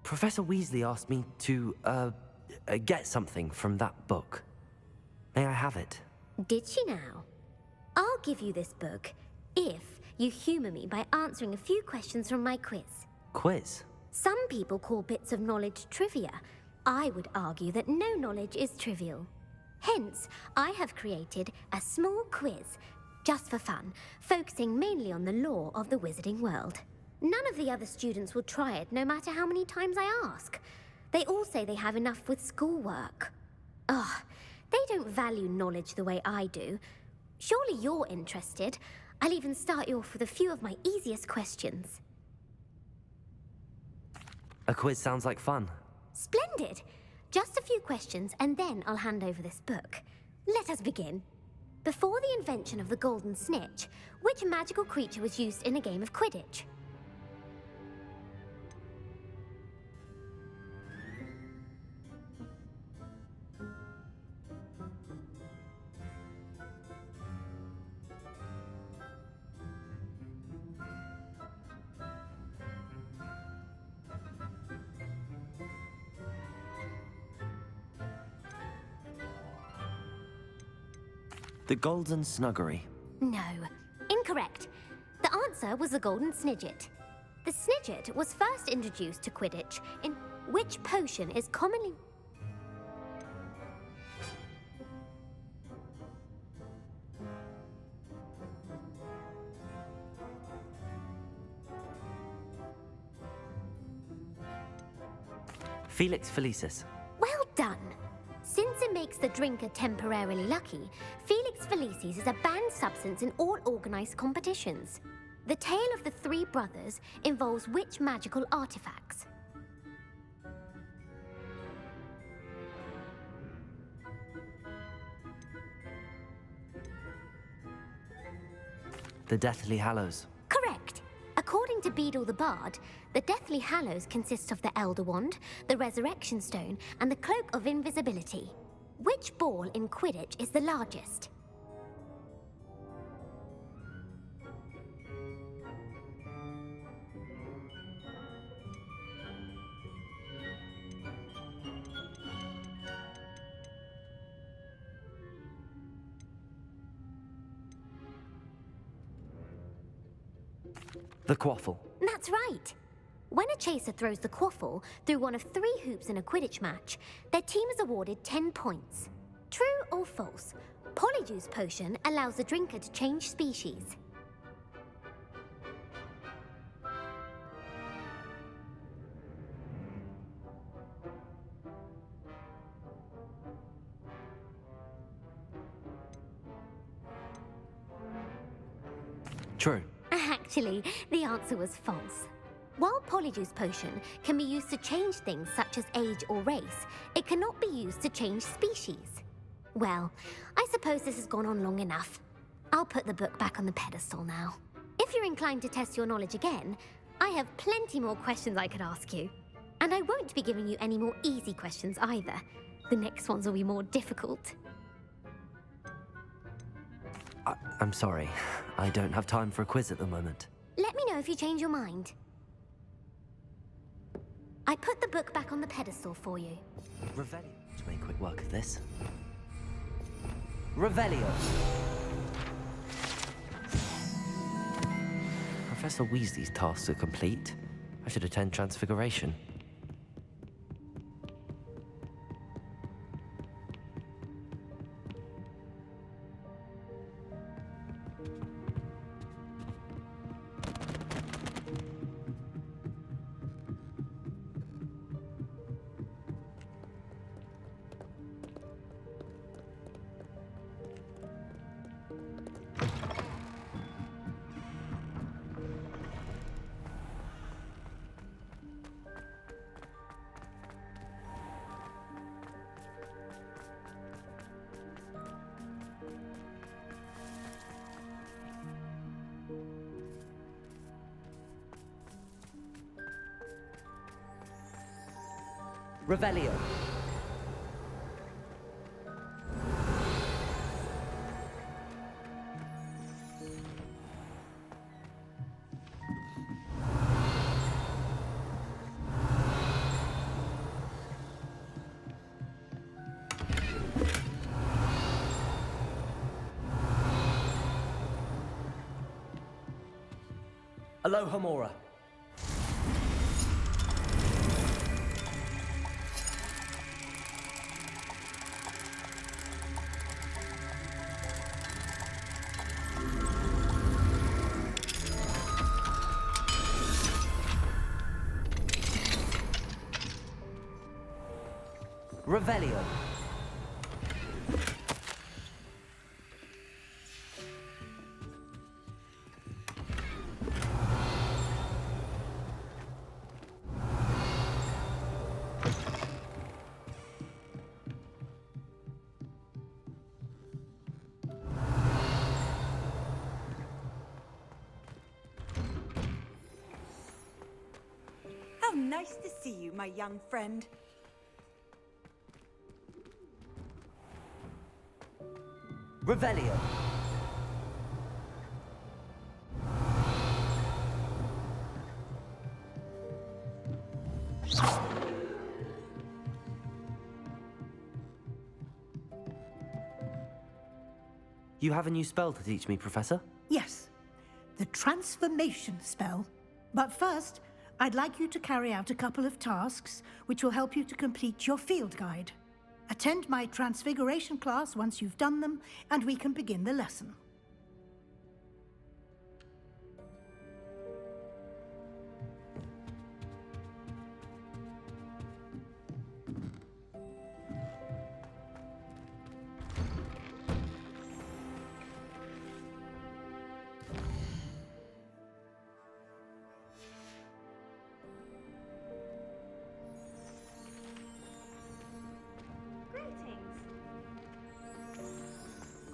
Professor Weasley asked me to, get something from that book. May I have it? Did she now? I'll give you this book if you humor me by answering a few questions from my quiz. Quiz? Some people call bits of knowledge trivia. I would argue that no knowledge is trivial. Hence, I have created a small quiz, just for fun, focusing mainly on the lore of the wizarding world. None of the other students will try it, no matter how many times I ask. They all say they have enough with schoolwork. Ugh, they don't value knowledge the way I do. Surely you're interested. I'll even start you off with a few of my easiest questions. A quiz sounds like fun. Splendid! Just a few questions, and then I'll hand over this book. Let us begin. Before the invention of the golden snitch, which magical creature was used in a game of Quidditch? The Golden Snuggery. No, incorrect. The answer was the golden snidget. The snidget was first introduced to Quidditch in which potion is commonly... Felix Felicis. Well done. Since it makes the drinker temporarily lucky, Felix Felicis is a banned substance in all organized competitions. The tale of the three brothers involves which magical artifacts? The Deathly Hallows. Correct. According to Beedle the Bard, the Deathly Hallows consist of the Elder Wand, the Resurrection Stone, and the Cloak of Invisibility. Which ball in Quidditch is the largest? The Quaffle. That's right. When a chaser throws the quaffle through one of 3 hoops in a Quidditch match, their team is awarded 10 points. True or false? Polyjuice Potion allows the drinker to change species. True. Actually, the answer was false. While Polyjuice Potion can be used to change things such as age or race, it cannot be used to change species. Well, I suppose this has gone on long enough. I'll put the book back on the pedestal now. If you're inclined to test your knowledge again, I have plenty more questions I could ask you. And I won't be giving you any more easy questions either. The next ones will be more difficult. I'm sorry. I don't have time for a quiz at the moment. Let me know if you change your mind. I put the book back on the pedestal for you. Revelio. To make quick work of this. Revelio. Professor Weasley's tasks are complete. I should attend Transfiguration. Revelio. Aloha Mora. Revelio. How nice to see you, my young friend. Revelio. You have a new spell to teach me, Professor? Yes, the transformation spell. But first, I'd like you to carry out a couple of tasks which will help you to complete your field guide. Attend my transfiguration class once you've done them, and we can begin the lesson.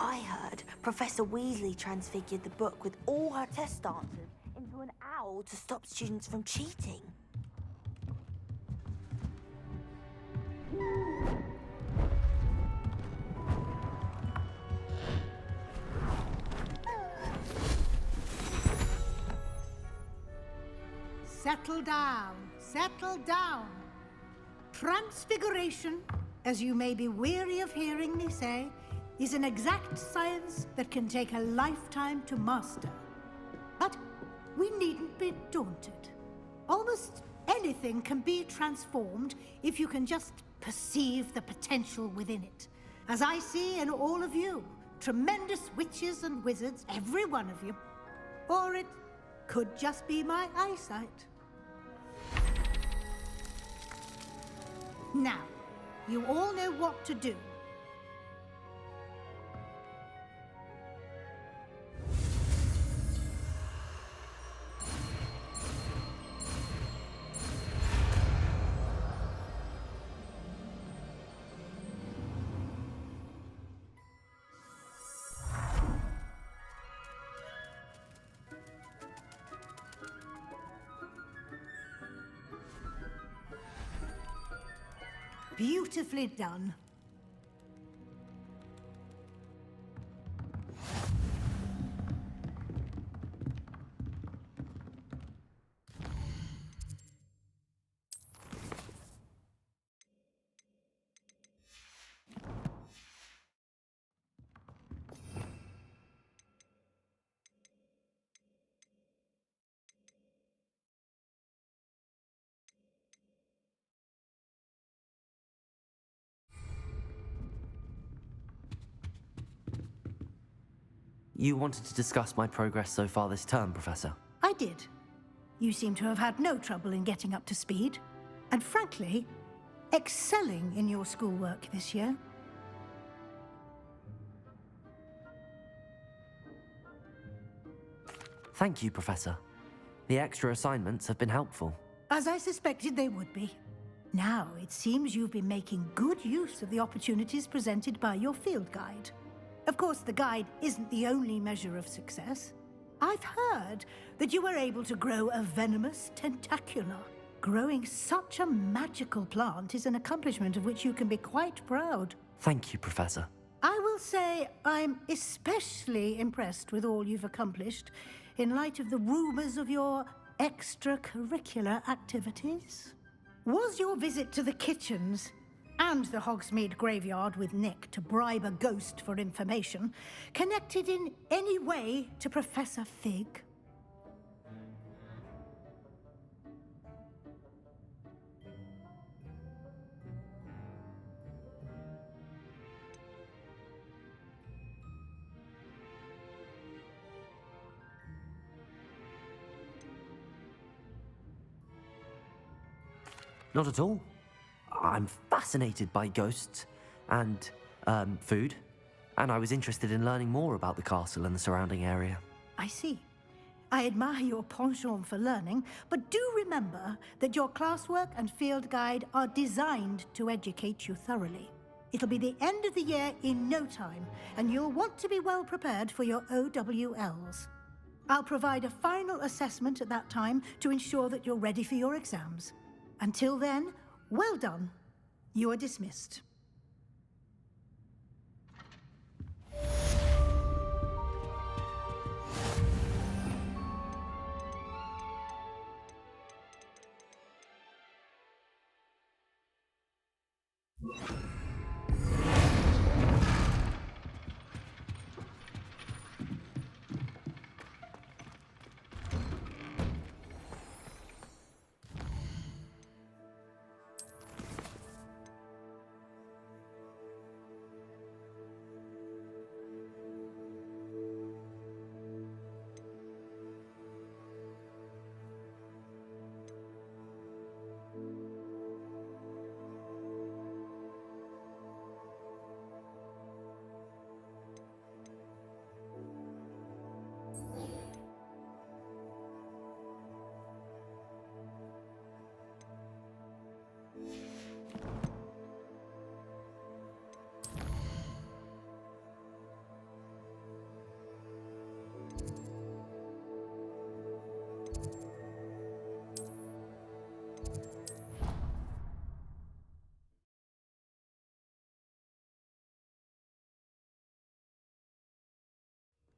I heard Professor Weasley transfigured the book with all her test answers into an owl to stop students from cheating. Settle down, settle down. Transfiguration, as you may be weary of hearing me say, is an exact science that can take a lifetime to master. But we needn't be daunted. Almost anything can be transformed if you can just perceive the potential within it. As I see in all of you, tremendous witches and wizards, every one of you. Or it could just be my eyesight. Now, you all know what to do. Beautifully done. You wanted to discuss my progress so far this term, Professor? I did. You seem to have had no trouble in getting up to speed, and frankly, excelling in your schoolwork this year. Thank you, Professor. The extra assignments have been helpful. As I suspected they would be. Now, it seems you've been making good use of the opportunities presented by your field guide. Of course, the guide isn't the only measure of success. I've heard that you were able to grow a venomous tentacula. Growing such a magical plant is an accomplishment of which you can be quite proud. Thank you, Professor. I will say I'm especially impressed with all you've accomplished in light of the rumors of your extracurricular activities. Was your visit to the kitchens and the Hogsmeade graveyard with Nick to bribe a ghost for information connected in any way to Professor Fig? Not at all. I'm fascinated by ghosts and food, and I was interested in learning more about the castle and the surrounding area. I see. I admire your penchant for learning, but do remember that your classwork and field guide are designed to educate you thoroughly. It'll be the end of the year in no time, and you'll want to be well prepared for your OWLs. I'll provide a final assessment at that time to ensure that you're ready for your exams. Until then, well done. You are dismissed.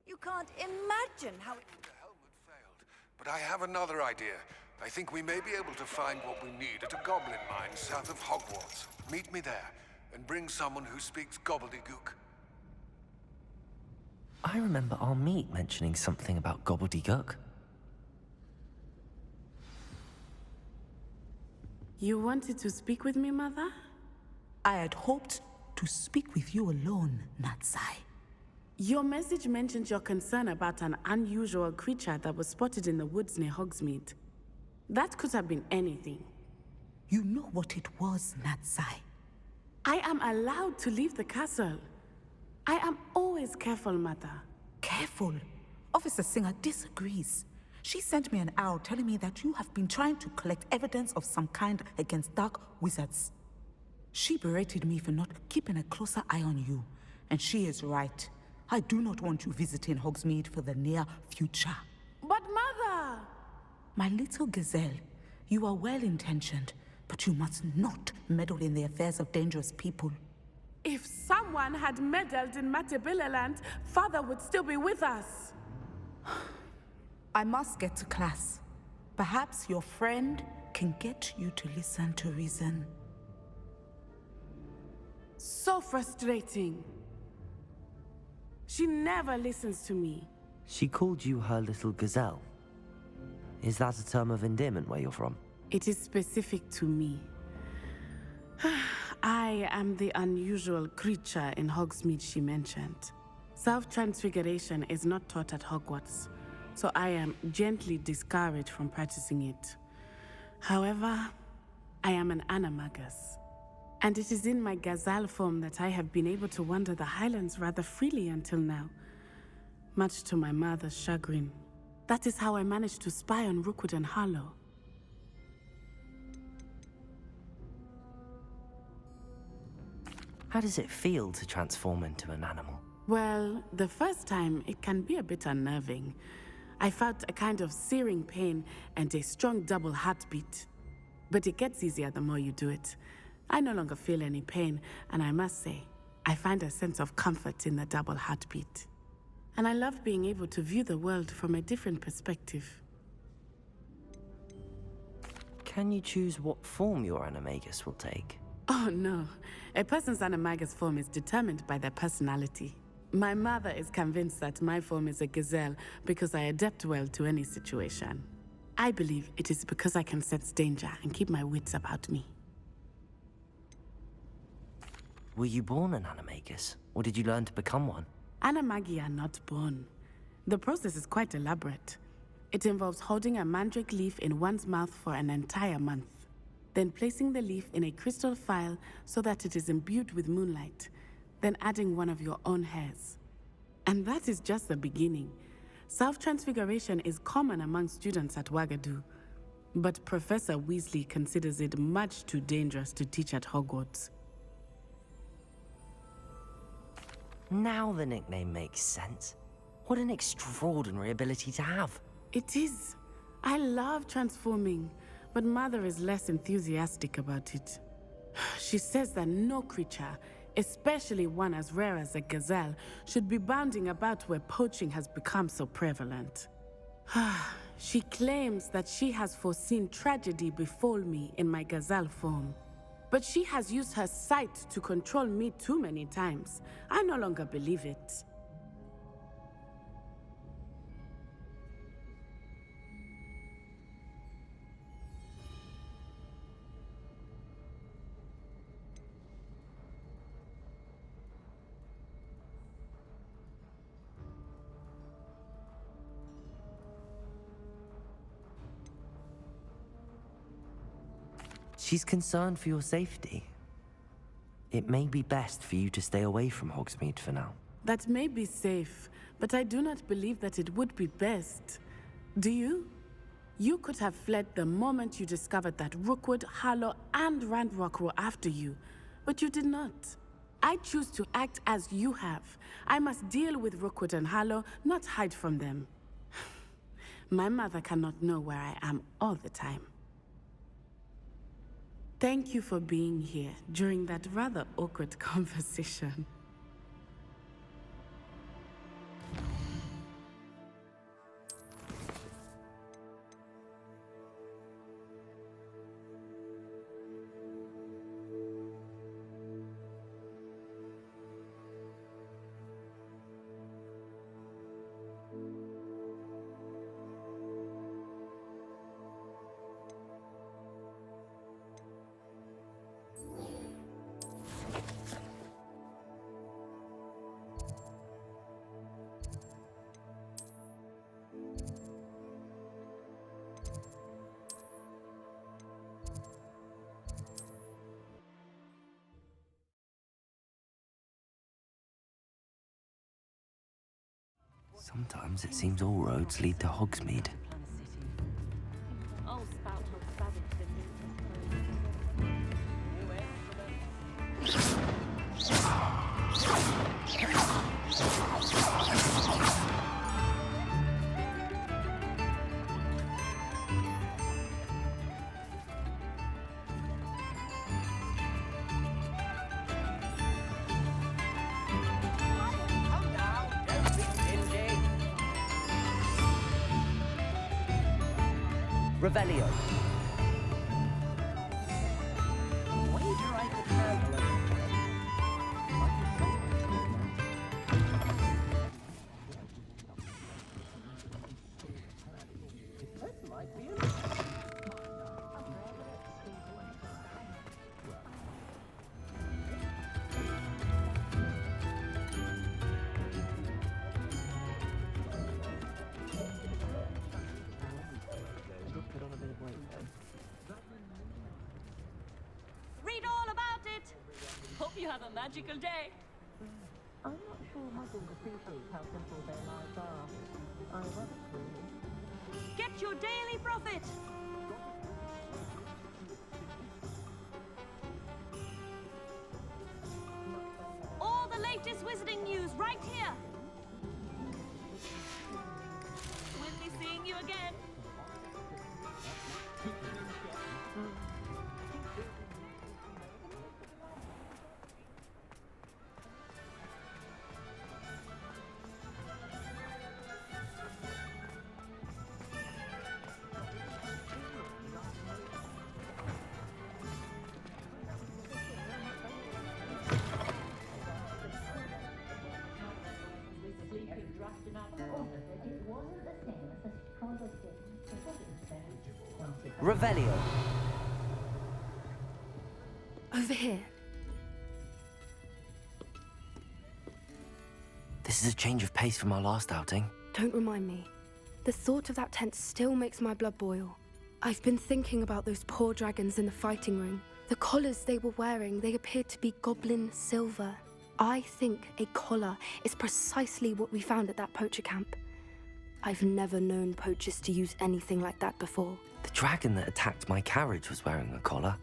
You can't imagine how... The helmet failed, but I have another idea. I think we may be able to find what we need at a goblin mine south of Hogwarts. Meet me there, and bring someone who speaks gobbledygook. I remember our meet mentioning something about gobbledygook. You wanted to speak with me, Mother? I had hoped to speak with you alone, Natsai. Your message mentioned your concern about an unusual creature that was spotted in the woods near Hogsmeade. That could have been anything. You know what it was, Natsai. I am allowed to leave the castle. I am always careful, Mother. Careful. Officer Singer disagrees. She sent me an owl telling me that you have been trying to collect evidence of some kind against dark wizards. She berated me for not keeping a closer eye on you, and she is right. I do not want you visiting Hogsmeade for the near future. But Mother! My little gazelle, you are well-intentioned, but you must not meddle in the affairs of dangerous people. If someone had meddled in Matabeleland, Father would still be with us. I must get to class. Perhaps your friend can get you to listen to reason. So frustrating. She never listens to me. She called you her little gazelle. Is that a term of endearment where you're from? It is specific to me. I am the unusual creature in Hogsmeade she mentioned. Self-transfiguration is not taught at Hogwarts, so I am gently discouraged from practicing it. However, I am an animagus, and it is in my gazelle form that I have been able to wander the Highlands rather freely until now, much to my mother's chagrin. That is how I managed to spy on Rookwood and Harlow. How does it feel to transform into an animal? Well, the first time, it can be a bit unnerving. I felt a kind of searing pain and a strong double heartbeat. But it gets easier the more you do it. I no longer feel any pain, and I must say, I find a sense of comfort in the double heartbeat. And I love being able to view the world from a different perspective. Can you choose what form your animagus will take? Oh no, a person's animagus form is determined by their personality. My mother is convinced that my form is a gazelle because I adapt well to any situation. I believe it is because I can sense danger and keep my wits about me. Were you born an animagus, or did you learn to become one? Animagi are not born. The process is quite elaborate. It involves holding a mandrake leaf in one's mouth for an entire month. then placing the leaf in a crystal phial so that it is imbued with moonlight, then adding one of your own hairs. And that is just the beginning. Self-transfiguration is common among students at Wagadu, but Professor Weasley considers it much too dangerous to teach at Hogwarts. Now the nickname makes sense. What an extraordinary ability to have. It is. I love transforming, but Mother is less enthusiastic about it. She says that no creature, especially one as rare as a gazelle, should be bounding about where poaching has become so prevalent. She claims that she has foreseen tragedy befall me in my gazelle form. But she has used her sight to control me too many times. I no longer believe it. She's concerned for your safety. It may be best for you to stay away from Hogsmeade for now. That may be safe, but I do not believe that it would be best. Do you? You could have fled the moment you discovered that Rookwood, Harlow, and Ranrock were after you, but you did not. I choose to act as you have. I must deal with Rookwood and Harlow, not hide from them. My mother cannot know where I am all the time. Thank you for being here during that rather awkward conversation. Sometimes it seems all roads lead to Hogsmeade. Revelio. You have a magical day. I'm not sure muggles appreciate how simple their lives are. I wasn't. Get your daily profit. All the latest wizarding news right here. We'll be seeing you again. Revelio. Over here. This is a change of pace from our last outing. Don't remind me. The thought of that tent still makes my blood boil. I've been thinking about those poor dragons in the fighting ring. The collars they were wearing, they appeared to be goblin silver. I think a collar is precisely what we found at that poacher camp. I've never known poachers to use anything like that before. The dragon that attacked my carriage was wearing a collar,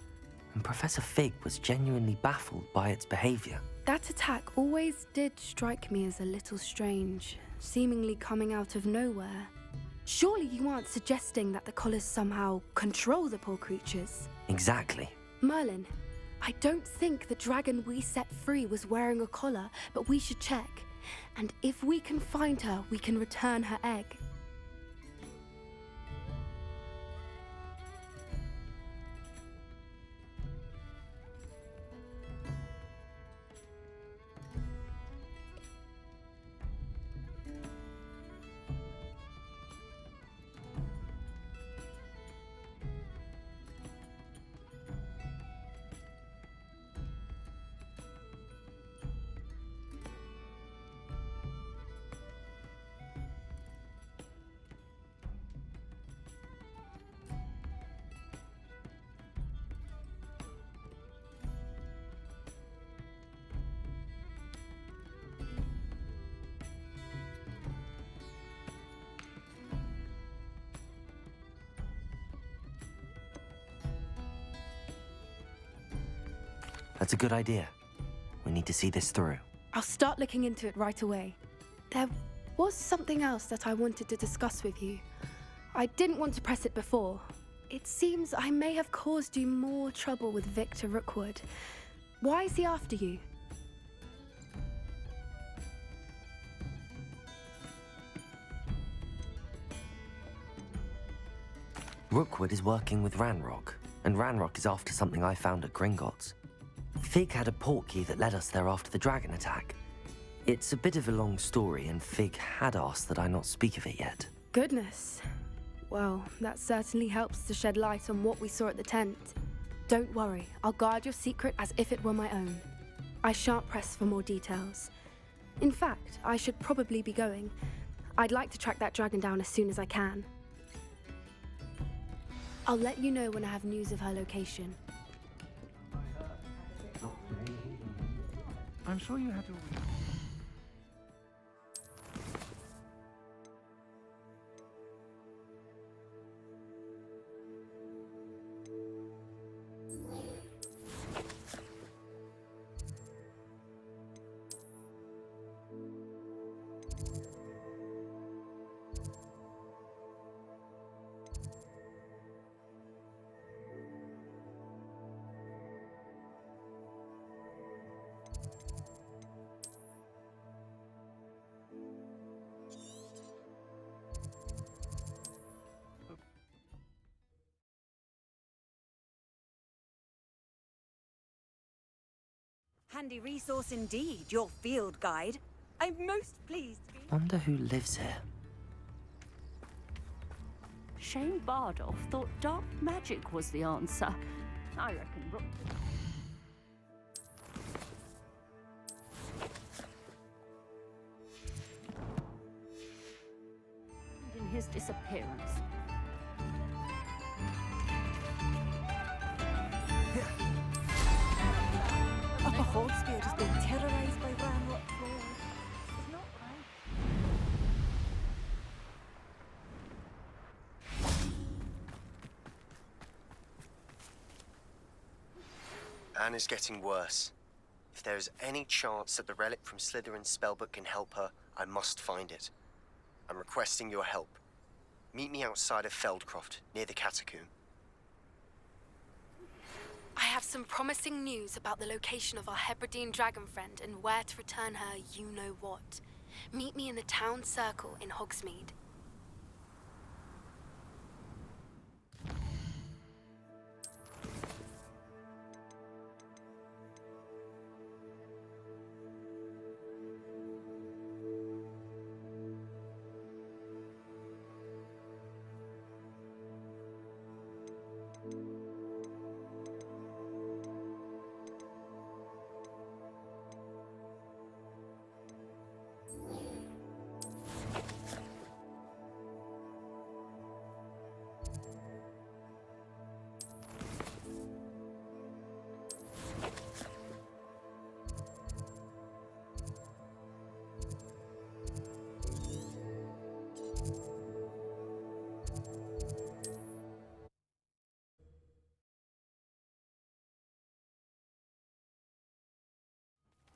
and Professor Fig was genuinely baffled by its behavior. That attack always did strike me as a little strange, seemingly coming out of nowhere. Surely you aren't suggesting that the collars somehow control the poor creatures? Exactly. Merlin, I don't think the dragon we set free was wearing a collar, but we should check. And if we can find her, we can return her egg. That's a good idea. We need to see this through. I'll start looking into it right away. There was something else that I wanted to discuss with you. I didn't want to press it before. It seems I may have caused you more trouble with Victor Rookwood. Why is he after you? Rookwood is working with Ranrock, and Ranrock is after something I found at Gringotts. Fig had a portkey that led us there after the dragon attack. It's a bit of a long story, and Fig had asked that I not speak of it yet. Goodness. Well, that certainly helps to shed light on what we saw at the tent. Don't worry, I'll guard your secret as if it were my own. I shan't press for more details. In fact, I should probably be going. I'd like to track that dragon down as soon as I can. I'll let you know when I have news of her location. I'm sure you had to... Handy resource indeed, your field guide. I'm most pleased to be... Wonder who lives here. Shane Bardolph thought dark magic was the answer. I reckon Rook... in his disappearance. Upper Hallsfield has been terrorized by Ranrock Floor. It's not right. Anne is getting worse. If there is any chance that the relic from Slytherin's spellbook can help her, I must find it. I'm requesting your help. Meet me outside of Feldcroft, near the catacomb. I have some promising news about the location of our Hebridean dragon friend and where to return her you-know-what. Meet me in the town circle in Hogsmeade.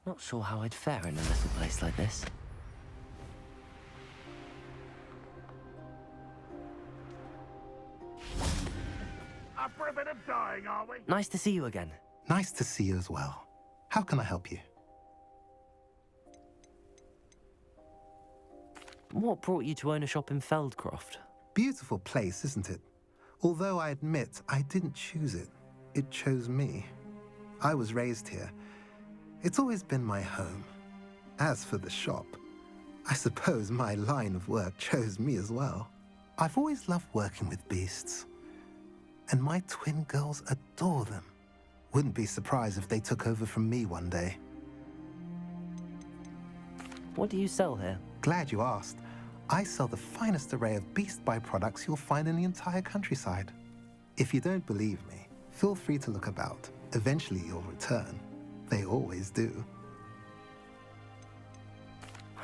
Not sure how I'd fare in a little place like this. Up for a bit of dying, are we? Nice to see you again. Nice to see you as well. How can I help you? What brought you to own a shop in Feldcroft? Beautiful place, isn't it? Although I admit I didn't choose it. It chose me. I was raised here. It's always been my home. As for the shop, I suppose my line of work chose me as well. I've always loved working with beasts. And my twin girls adore them. Wouldn't be surprised if they took over from me one day. What do you sell here? Glad you asked. I sell the finest array of beast byproducts you'll find in the entire countryside. If you don't believe me, feel free to look about. Eventually you'll return. They always do.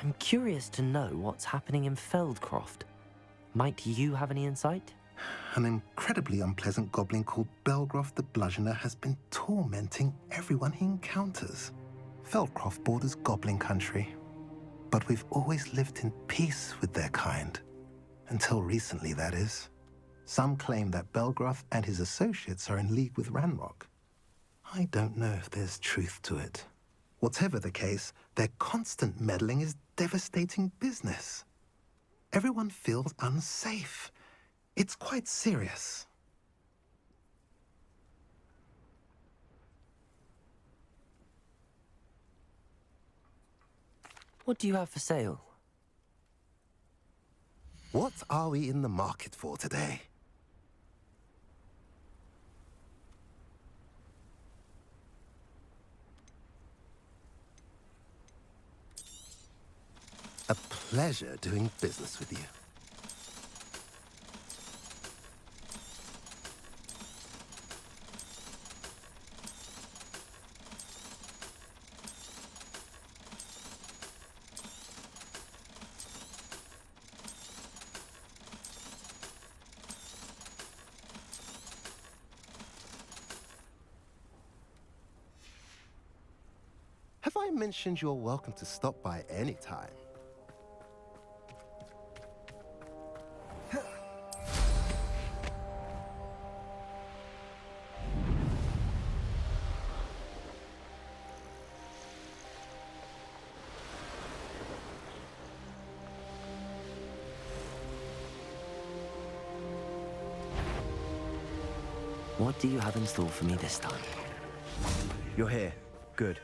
I'm curious to know what's happening in Feldcroft. Might you have any insight? An incredibly unpleasant goblin called Belgroth the Bludgeoner has been tormenting everyone he encounters. Feldcroft borders goblin country, but we've always lived in peace with their kind. Until recently, that is. Some claim that Belgroth and his associates are in league with Ranrock. I don't know if there's truth to it. Whatever the case, their constant meddling is devastating business. Everyone feels unsafe. It's quite serious. What do you have for sale? What are we in the market for today? A pleasure doing business with you. Have I mentioned you're welcome to stop by any time? What do you have in store for me this time? You're here. Good.